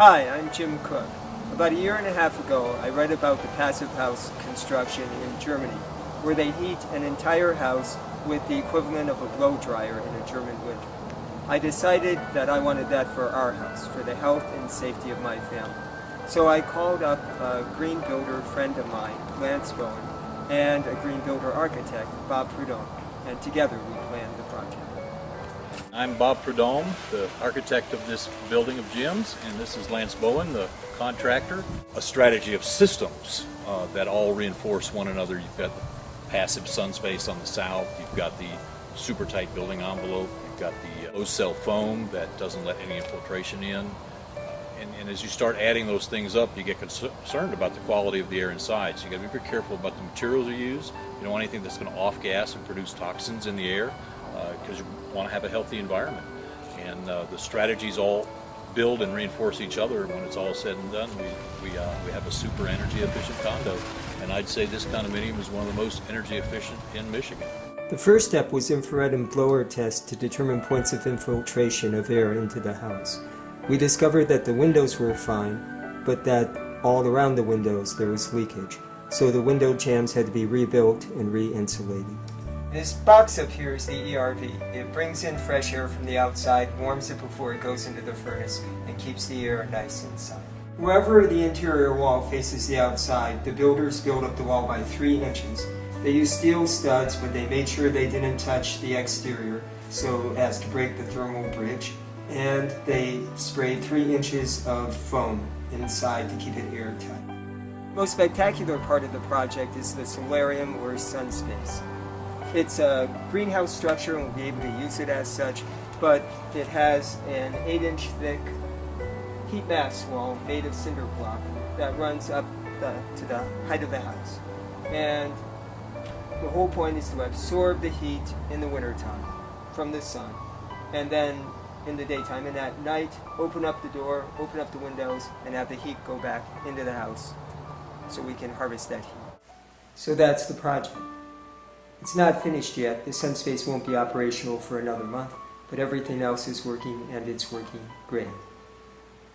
Hi, I'm Jim Cook. About a year and a half ago, I read about the passive house construction in Germany, where they heat an entire house with the equivalent of a blow dryer in a German winter. I decided that I wanted that for our house, for the health and safety of my family. So I called up a green builder friend of mine, Lance Bowen, and a green builder architect, Bob Prudhomme, and together we planned the project. I'm Bob Prudhomme, the architect of this building of Jim's, and this is Lance Bowen, the contractor. A strategy of systems that all reinforce one another. You've got the passive sun space on the south, you've got the super tight building envelope, you've got the low-cell foam that doesn't let any infiltration in. And as you start adding those things up, you get concerned about the quality of the air inside. So you got to be very careful about the materials you use. You don't want anything that's going to off-gas and produce toxins in the air, because you want to have a healthy environment. And the strategies all build and reinforce each other. When it's all said and done, we have a super energy efficient condo. And I'd say this condominium is one of the most energy efficient in Michigan. The first step was infrared and blower tests to determine points of infiltration of air into the house. We discovered that the windows were fine, but that all around the windows there was leakage. So the window jambs had to be rebuilt and re-insulated. This box up here is the ERV. It brings in fresh air from the outside, warms it before it goes into the furnace, and keeps the air nice inside. Wherever the interior wall faces the outside, the builders built up the wall by 3 inches. They used steel studs, but they made sure they didn't touch the exterior so as to break the thermal bridge. And they sprayed 3 inches of foam inside to keep it airtight. The most spectacular part of the project is the solarium or sun space. It's a greenhouse structure and we'll be able to use it as such, but it has an 8-inch thick heat mass wall made of cinder block that runs up to the height of the house. And the whole point is to absorb the heat in the wintertime from the sun, and then in the daytime and at night open up the door, open up the windows, and have the heat go back into the house so we can harvest that heat. So that's the project. It's not finished yet. The sun space won't be operational for another month, but everything else is working, and it's working great.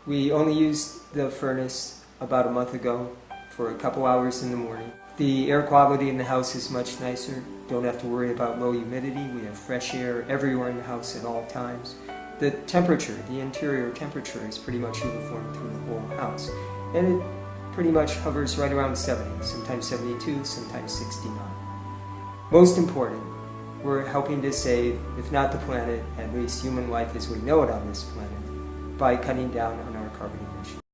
We only used the furnace about a month ago for a couple hours in the morning. The air quality in the house is much nicer. Don't have to worry about low humidity. We have fresh air everywhere in the house at all times. The temperature, the interior temperature, is pretty much uniform through the whole house. And it pretty much hovers right around 70, sometimes 72, sometimes 69. Most important, we're helping to save, if not the planet, at least human life as we know it on this planet, by cutting down on our carbon emissions.